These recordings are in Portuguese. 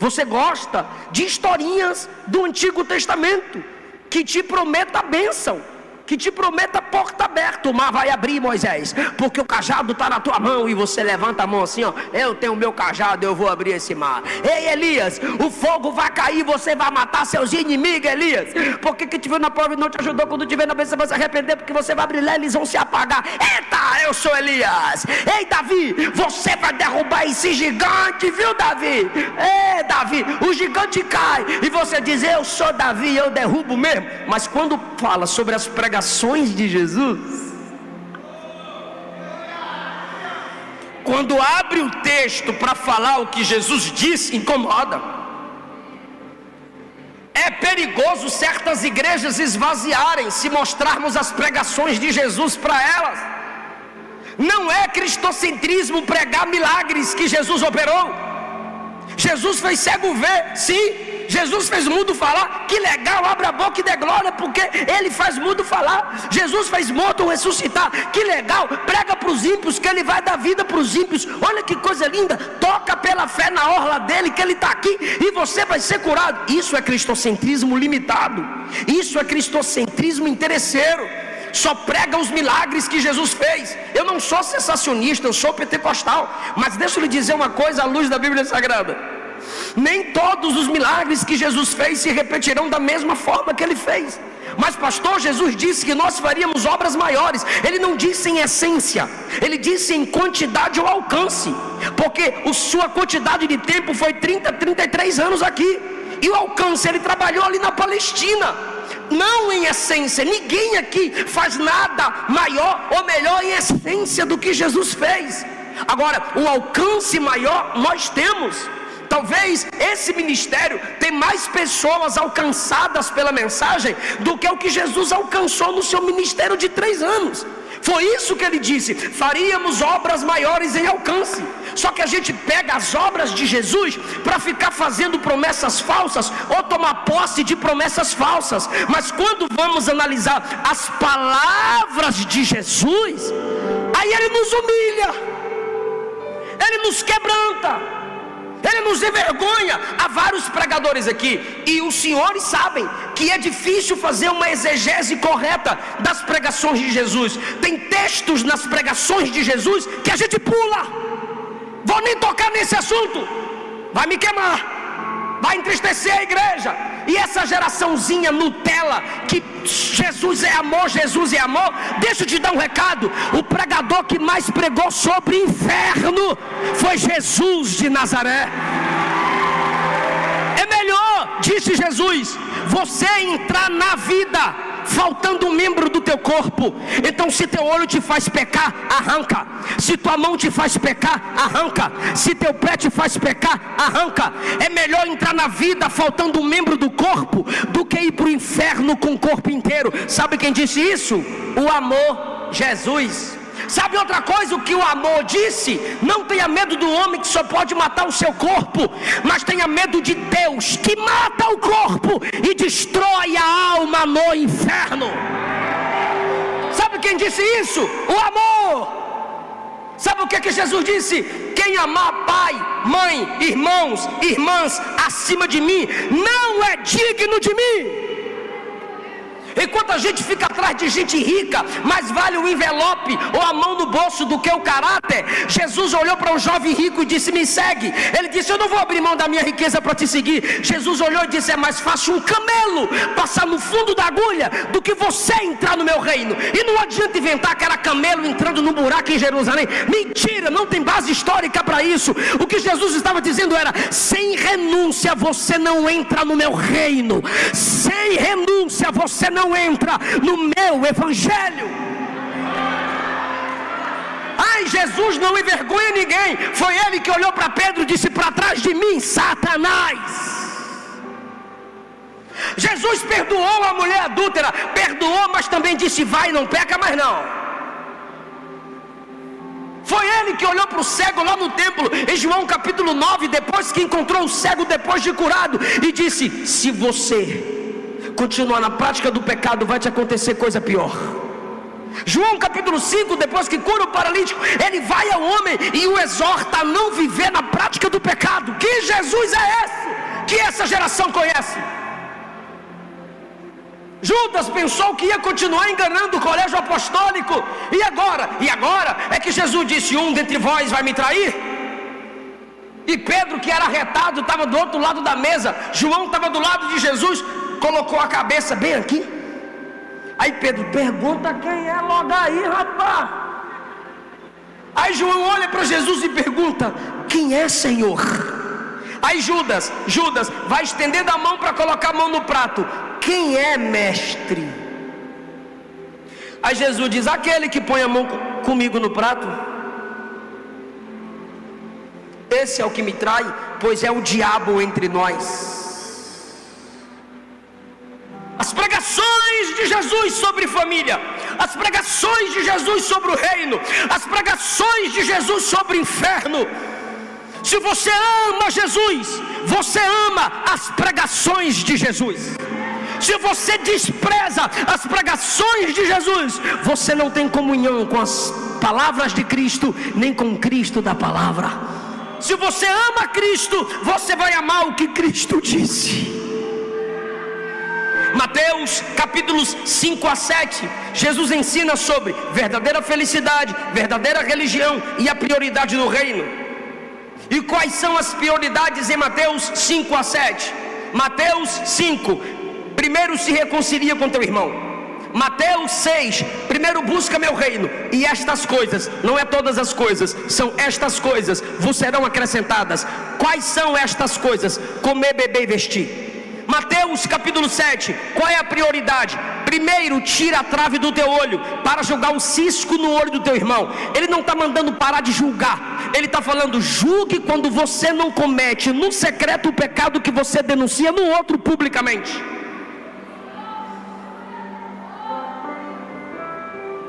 Você gosta de historinhas do Antigo Testamento que te prometa a bênção, que te prometa a porta aberta. O mar vai abrir, Moisés, porque o cajado está na tua mão. E você levanta a mão assim, ó: eu tenho o meu cajado, eu vou abrir esse mar. Ei, Elias, o fogo vai cair, você vai matar seus inimigos, Elias. Porque quem te viu na prova e não te ajudou, quando te vê na bênção, você vai se arrepender, porque você vai brilhar, eles vão se apagar. Eita, eu sou Elias. Ei, Davi, você vai derrubar esse gigante, viu, Davi? Ei, Davi, o gigante cai, e você diz: eu sou Davi, eu derrubo mesmo. Mas quando fala sobre as pregações de Jesus, quando abre o texto para falar o que Jesus disse, incomoda. É perigoso certas igrejas esvaziarem se mostrarmos as pregações de Jesus para elas. Não é cristocentrismo pregar milagres que Jesus operou. Jesus fez cego ver, sim. Jesus fez mudo falar, que legal, abre a boca e dê glória, porque ele faz mudo falar. Jesus fez morto ressuscitar, que legal, prega para os ímpios, que ele vai dar vida para os ímpios. Olha que coisa linda, toca pela fé na orla dele, que ele está aqui, e você vai ser curado. Isso é cristocentrismo limitado, isso é cristocentrismo interesseiro. Só prega os milagres que Jesus fez. Eu não sou sensacionista, eu sou pentecostal, mas deixa eu lhe dizer uma coisa à luz da Bíblia Sagrada: nem todos os milagres que Jesus fez se repetirão da mesma forma que ele fez. Mas pastor, Jesus disse que nós faríamos obras maiores. Ele não disse em essência, ele disse em quantidade ou alcance, porque a sua quantidade de tempo foi 33 anos aqui, e o alcance, ele trabalhou ali na Palestina. Não em essência, ninguém aqui faz nada maior ou melhor em essência do que Jesus fez. Agora, o alcance maior nós temos. Talvez esse ministério tenha mais pessoas alcançadas pela mensagem do que o que Jesus alcançou no seu ministério de 3 anos. Foi isso que ele disse: faríamos obras maiores em alcance. Só que a gente pega as obras de Jesus para ficar fazendo promessas falsas ou tomar posse de promessas falsas. Mas quando vamos analisar as palavras de Jesus, aí ele nos humilha, ele nos quebranta, ele nos envergonha. Há vários pregadores aqui, e os senhores sabem que é difícil fazer uma exegese correta das pregações de Jesus. Tem textos nas pregações de Jesus que a gente pula. Vou nem tocar nesse assunto, vai me queimar, vai entristecer a igreja. E essa geraçãozinha Nutella, que Jesus é amor, Jesus é amor. Deixa eu te dar um recado: o pregador que mais pregou sobre inferno foi Jesus de Nazaré. É melhor, disse Jesus, você entrar na vida faltando um membro do teu corpo. Então, se teu olho te faz pecar, arranca. Se tua mão te faz pecar, arranca. Se teu pé te faz pecar, arranca. É melhor entrar na vida faltando um membro do corpo do que ir para o inferno com o corpo inteiro. Sabe quem disse isso? O amor, Jesus. Sabe outra coisa, o que o amor disse? Não tenha medo do homem que só pode matar o seu corpo, mas tenha medo de Deus, que mata o corpo e destrói a alma no inferno. Sabe quem disse isso? O amor. Sabe o que Jesus disse? Quem amar pai, mãe, irmãos, irmãs acima de mim, não é digno de mim. Enquanto a gente fica atrás de gente rica, mais vale o envelope ou a mão no bolso do que o caráter. Jesus olhou para um jovem rico e disse: me segue. Ele disse: eu não vou abrir mão da minha riqueza para te seguir. Jesus olhou e disse: é mais fácil um camelo passar no fundo da agulha do que você entrar no meu reino. E não adianta inventar que era camelo entrando no buraco em Jerusalém. Mentira, não tem base histórica para isso. O que Jesus estava dizendo era: sem renúncia você não entra no meu reino. Sem renúncia você não entra no meu evangelho. Ai, Jesus não envergonha ninguém. Foi ele que olhou para Pedro e disse: para trás de mim, Satanás. Jesus perdoou a mulher adúltera, perdoou, mas também disse: vai, não peca mais não. Foi ele que olhou para o cego lá no templo, em João capítulo 9, depois que encontrou o cego depois de curado, e disse: se você continuar na prática do pecado, vai te acontecer coisa pior. João capítulo 5, depois que cura o paralítico, ele vai ao homem e o exorta a não viver na prática do pecado. Que Jesus é esse? que essa geração conhece. Judas pensou que ia continuar enganando o colégio apostólico. E agora? É que Jesus disse: um dentre vós vai me trair. E Pedro, que era arretado, estava do outro lado da mesa. João estava do lado de Jesus, colocou a cabeça bem aqui. Aí Pedro pergunta: quem é logo aí, rapaz? Aí João olha para Jesus e pergunta: quem é, Senhor? Aí Judas vai estendendo a mão para colocar a mão no prato: quem é, mestre? Aí Jesus diz: aquele que põe a mão comigo no prato. Esse é o que me trai, pois é o diabo entre nós. As pregações de Jesus sobre família, as pregações de Jesus sobre o reino, as pregações de Jesus sobre o inferno. Se você ama Jesus, você ama as pregações de Jesus. Se você despreza as pregações de Jesus, você não tem comunhão com as palavras de Cristo, nem com Cristo da palavra. Se você ama Cristo, você vai amar o que Cristo disse. Mateus capítulos 5 a 7, Jesus ensina sobre verdadeira felicidade, verdadeira religião e a prioridade do reino. E quais são as prioridades em Mateus 5 a 7? Mateus 5, primeiro se reconcilia com teu irmão. Mateus 6, primeiro busca meu reino, e estas coisas, não é todas as coisas, são estas coisas, vos serão acrescentadas. Quais são estas coisas? Comer, beber e vestir. Mateus capítulo 7, qual é a prioridade? Primeiro, tira a trave do teu olho, para jogar o cisco no olho do teu irmão. Ele não está mandando parar de julgar, ele está falando: julgue quando você não comete no secreto o pecado que você denuncia no outro publicamente.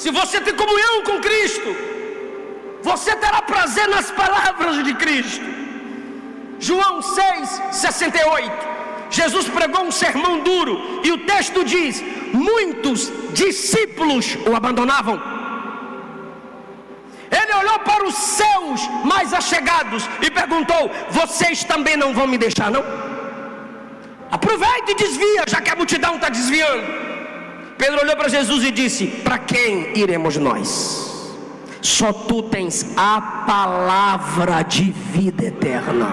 Se você tem comunhão com Cristo, você terá prazer nas palavras de Cristo. João 6:68, Jesus pregou um sermão duro, e o texto diz: muitos discípulos o abandonavam. Ele olhou para os seus mais achegados e perguntou: vocês também não vão me deixar, não? Aproveita e desvia, já que a multidão está desviando. Pedro olhou para Jesus e disse: para quem iremos nós? Só tu tens a palavra de vida eterna.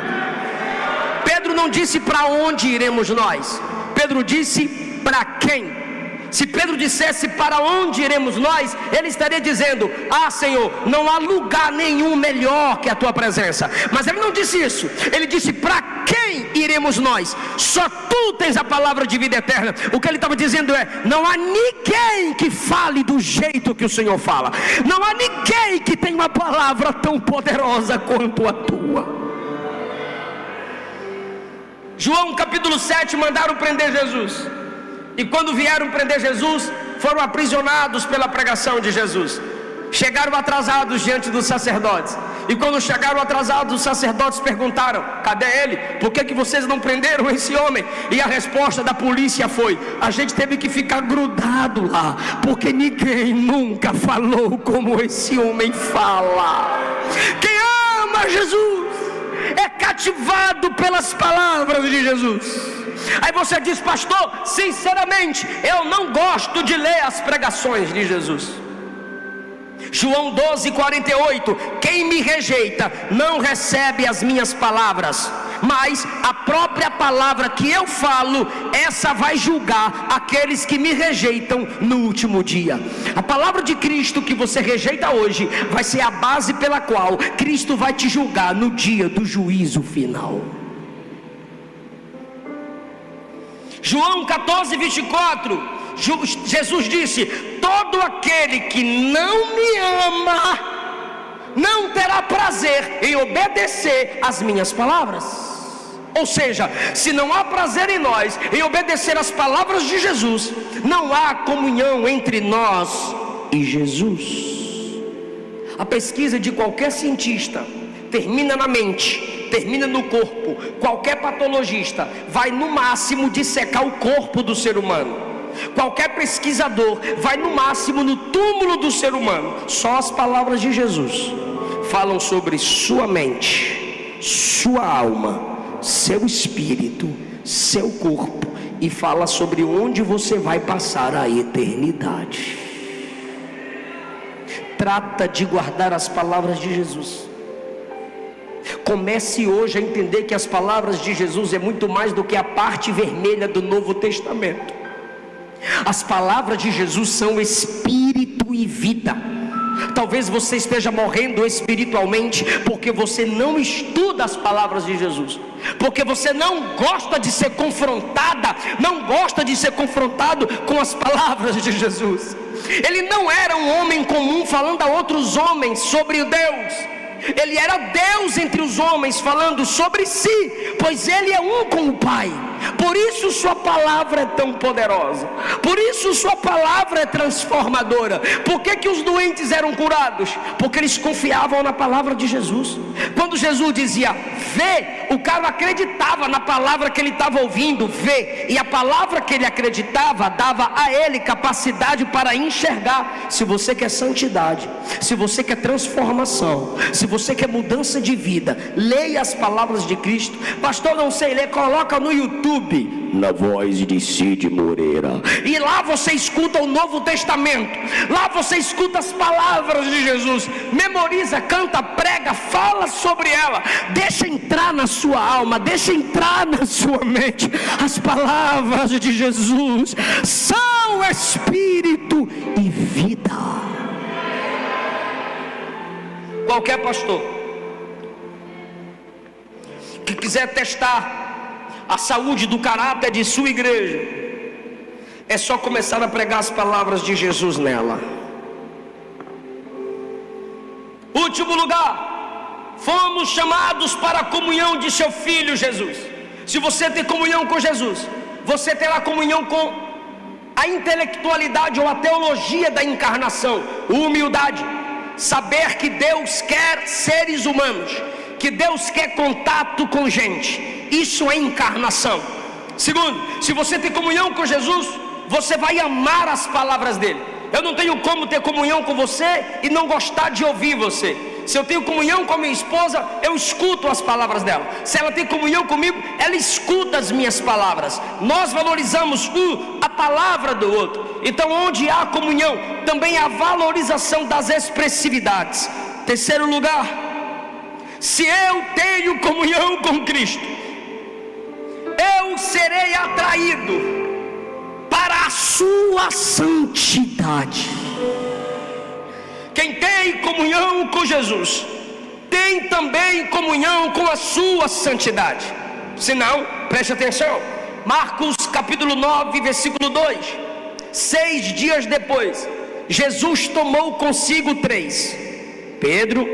Pedro não disse para onde iremos nós, Pedro disse para quem. Se Pedro dissesse para onde iremos nós, ele estaria dizendo: ah, Senhor, não há lugar nenhum melhor que a tua presença. Mas ele não disse isso, ele disse: para quem iremos nós? Só tu tens a palavra de vida eterna. O que ele estava dizendo é: não há ninguém que fale do jeito que o Senhor fala, não há ninguém que tenha uma palavra tão poderosa quanto a tua. João capítulo 7, mandaram prender Jesus. E quando vieram prender Jesus, foram aprisionados pela pregação de Jesus. Chegaram atrasados diante dos sacerdotes. E quando chegaram atrasados, os sacerdotes perguntaram: cadê ele? Por que vocês não prenderam esse homem? E a resposta da polícia foi: a gente teve que ficar grudado lá, porque ninguém nunca falou como esse homem fala. Quem ama Jesus é cativado pelas palavras de Jesus. Aí você diz: pastor, sinceramente, eu não gosto de ler as pregações de Jesus. João 12:48, quem me rejeita não recebe as minhas palavras, mas a própria palavra que eu falo, essa vai julgar aqueles que me rejeitam no último dia. A palavra de Cristo que você rejeita hoje vai ser a base pela qual Cristo vai te julgar no dia do juízo final. João 14:24, Jesus disse: todo aquele que não me ama não terá prazer em obedecer às minhas palavras. Ou seja, se não há prazer em nós em obedecer às palavras de Jesus, não há comunhão entre nós e Jesus. A pesquisa de qualquer cientista termina na mente, termina no corpo. Qualquer patologista vai no máximo dissecar o corpo do ser humano. Qualquer pesquisador vai no máximo no túmulo do ser humano. Só as palavras de Jesus falam sobre sua mente, sua alma, seu espírito, seu corpo, e fala sobre onde você vai passar a eternidade. Trata de guardar as palavras de Jesus. Comece hoje a entender que as palavras de Jesus é muito mais do que a parte vermelha do Novo Testamento. As palavras de Jesus são espírito e vida. Talvez você esteja morrendo espiritualmente porque você não estuda as palavras de Jesus, porque você não gosta de ser confrontada, não gosta de ser confrontado com as palavras de Jesus. Ele não era um homem comum falando a outros homens sobre Deus. Ele era Deus entre os homens, falando sobre si, pois ele é um com o Pai. Por isso sua palavra é tão poderosa, por isso sua palavra é transformadora. Por que os doentes eram curados? Porque eles confiavam na palavra de Jesus. Quando Jesus dizia vê, o cara acreditava na palavra que ele estava ouvindo, vê, e a palavra que ele acreditava dava a ele capacidade para enxergar. Se você quer santidade, se você quer transformação, se você quer mudança de vida, leia as palavras de Cristo. Pastor, não sei ler, coloca no YouTube, na voz de Cid Moreira, e lá você escuta o Novo Testamento, lá você escuta as palavras de Jesus, memoriza, canta, prega, fala sobre ela, deixa entrar na sua alma, deixa entrar na sua mente. As palavras de Jesus são espírito e vida. Qualquer pastor que quiser testar a saúde do caráter de sua igreja, é só começar a pregar as palavras de Jesus nela. Último lugar, fomos chamados para a comunhão de seu Filho Jesus. Se você tem comunhão com Jesus, você terá comunhão com a intelectualidade ou a teologia da encarnação, humildade, saber que Deus quer seres humanos, que Deus quer contato com gente. Isso é encarnação. Segundo, se você tem comunhão com Jesus, você vai amar as palavras dele. Eu não tenho como ter comunhão com você e não gostar de ouvir você. Se eu tenho comunhão com a minha esposa, eu escuto as palavras dela. Se ela tem comunhão comigo, ela escuta as minhas palavras. Nós valorizamos a palavra do outro. Então, onde há comunhão, também há valorização das expressividades. Terceiro lugar, se eu tenho comunhão com Cristo, eu serei atraído para a sua santidade. Quem tem comunhão com Jesus, tem também comunhão com a sua santidade. Se não, preste atenção, Marcos capítulo 9, versículo 2. 6 dias depois, Jesus tomou consigo 3, Pedro,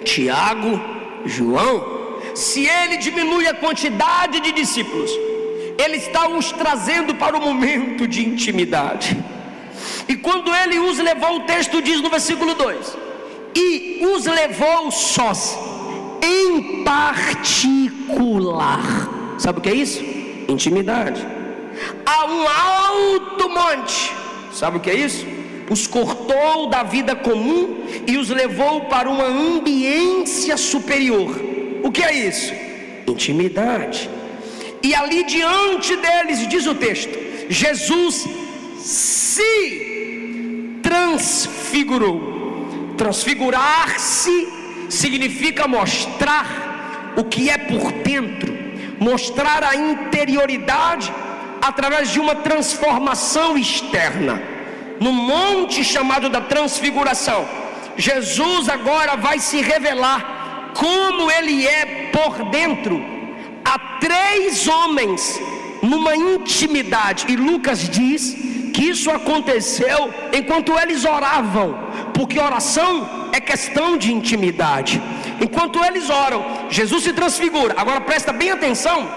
Tiago, João. Se ele diminui a quantidade de discípulos, ele está os trazendo para o momento de intimidade. E quando ele os levou, o texto diz no versículo 2: e os levou sós, em particular. Sabe o que é isso? Intimidade. A um alto monte. Sabe o que é isso? Os cortou da vida comum e os levou para uma ambiência superior. O que é isso? Intimidade. E ali diante deles, diz o texto, Jesus se transfigurou. Transfigurar-se significa mostrar o que é por dentro, mostrar a interioridade através de uma transformação externa. No monte chamado da transfiguração, Jesus agora vai se revelar como ele é por dentro a 3 homens numa intimidade. E Lucas diz que isso aconteceu enquanto eles oravam, porque oração é questão de intimidade. Enquanto eles oram, Jesus se transfigura. Agora presta bem atenção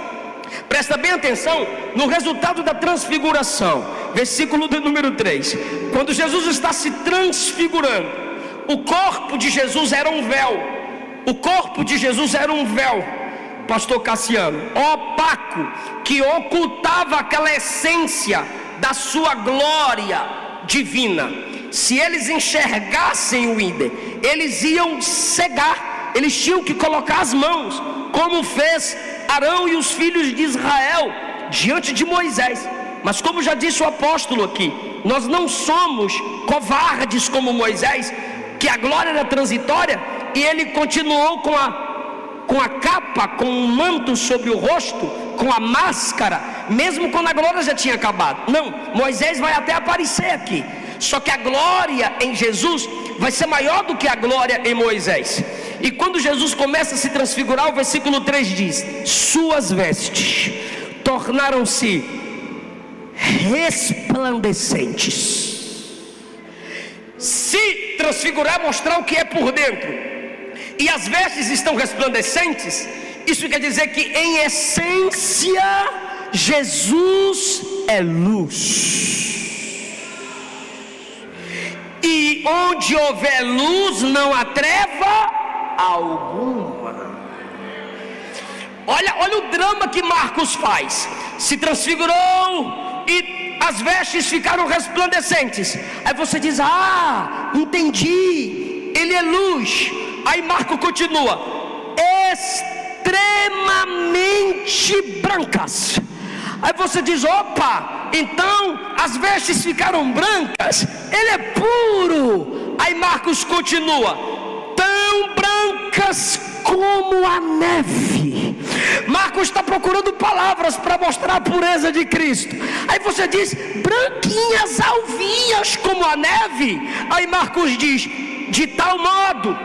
no resultado da transfiguração, versículo do número 3. Quando Jesus está se transfigurando, o corpo de Jesus era um véu. O corpo de Jesus era um véu, pastor Cassiano, opaco, que ocultava aquela essência da sua glória divina. Se eles enxergassem o ídolo, eles iam cegar, eles tinham que colocar as mãos, como fez Arão e os filhos de Israel diante de Moisés. Mas como já disse o apóstolo aqui, nós não somos covardes como Moisés, que a glória era transitória e ele continuou com a capa, com o manto sobre o rosto, com a máscara, mesmo quando a glória já tinha acabado. Não, Moisés vai até aparecer aqui, só que a glória em Jesus vai ser maior do que a glória em Moisés. E quando Jesus começa a se transfigurar, o versículo 3 diz: suas vestes tornaram-se resplandecentes. Se transfigurar, mostrar o que é por dentro, e as vestes estão resplandecentes, isso quer dizer que em essência Jesus é luz, e onde houver luz não há treva alguma. Olha o drama que Marcos faz. Se transfigurou e as vestes ficaram resplandecentes. Aí você diz: ah, entendi, ele é luz. Aí Marcos continua: extremamente brancas. Aí você diz: opa, então as vestes ficaram brancas, ele é puro. Aí Marcos continua: tão brancas como a neve. Marcos está procurando palavras para mostrar a pureza de Cristo. Aí você diz: branquinhas, alvinhas como a neve. Aí Marcos diz: de tal modo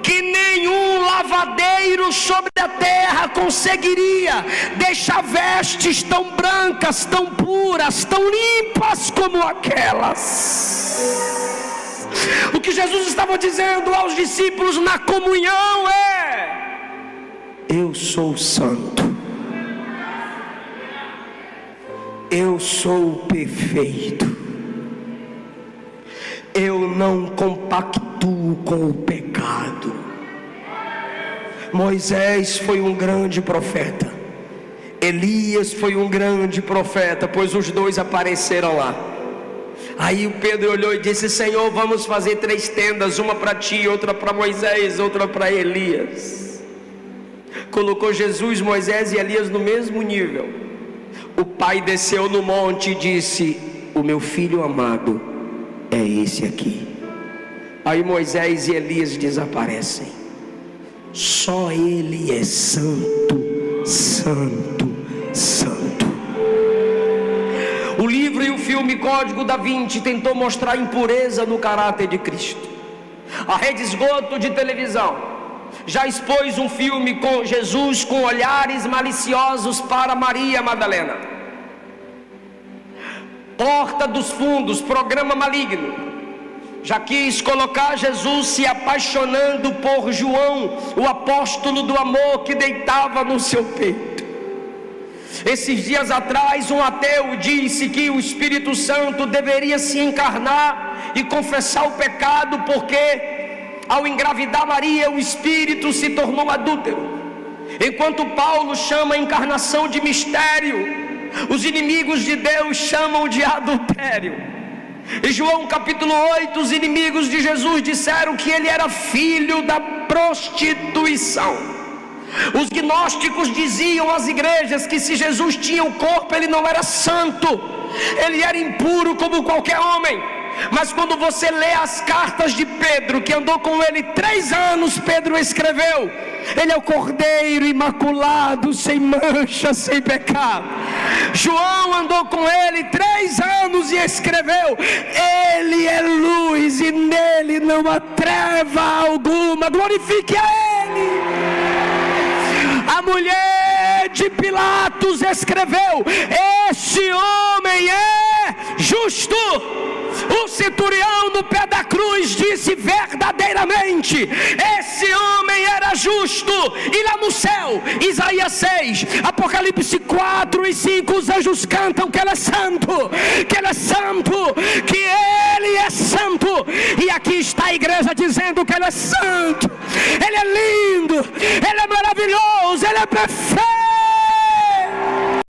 que nenhum lavadeiro sobre a terra conseguiria deixar vestes tão brancas, tão puras, tão limpas como aquelas. O que Jesus estava dizendo aos discípulos na comunhão é: eu sou santo, eu sou perfeito, eu não compactuo com o pecado. Moisés foi um grande profeta, Elias foi um grande profeta, pois os dois apareceram lá. Aí o Pedro olhou e disse: Senhor, vamos fazer 3 tendas, uma para ti, outra para Moisés, outra para Elias. Colocou Jesus, Moisés e Elias no mesmo nível. O pai desceu no monte e disse: o meu filho amado é esse aqui. Aí Moisés e Elias desaparecem. Só ele é santo, santo, santo. O livro e o filme Código da Vinci tentou mostrar a impureza no caráter de Cristo. A Rede Esgoto de televisão já expôs um filme com Jesus com olhares maliciosos para Maria Madalena. Porta dos Fundos, programa maligno, já quis colocar Jesus se apaixonando por João, o apóstolo do amor que deitava no seu peito. Esses dias atrás, um ateu disse que o Espírito Santo deveria se encarnar e confessar o pecado, porque ao engravidar Maria, o Espírito se tornou adúltero. Enquanto Paulo chama a encarnação de mistério, os inimigos de Deus chamam de adultério. Em João capítulo 8, os inimigos de Jesus disseram que ele era filho da prostituição. Os gnósticos diziam às igrejas que se Jesus tinha o corpo, ele não era santo, ele era impuro como qualquer homem. Mas quando você lê as cartas de Pedro, que andou com ele 3 anos, Pedro escreveu: ele é o cordeiro imaculado, sem mancha, sem pecado. João andou com ele 3 anos e escreveu: ele é luz e nele não há treva alguma, glorifique a ele. A mulher de Pilatos escreveu: esse homem é justo. O centurião no pé da cruz disse: verdadeiramente esse homem era justo. E lá no céu, Isaías 6, Apocalipse 4 e 5, os anjos cantam que ele é santo, que ele é santo, que ele é santo. E aqui está a igreja dizendo que ele é santo, ele é lindo, ele é maravilhoso, ele é perfeito.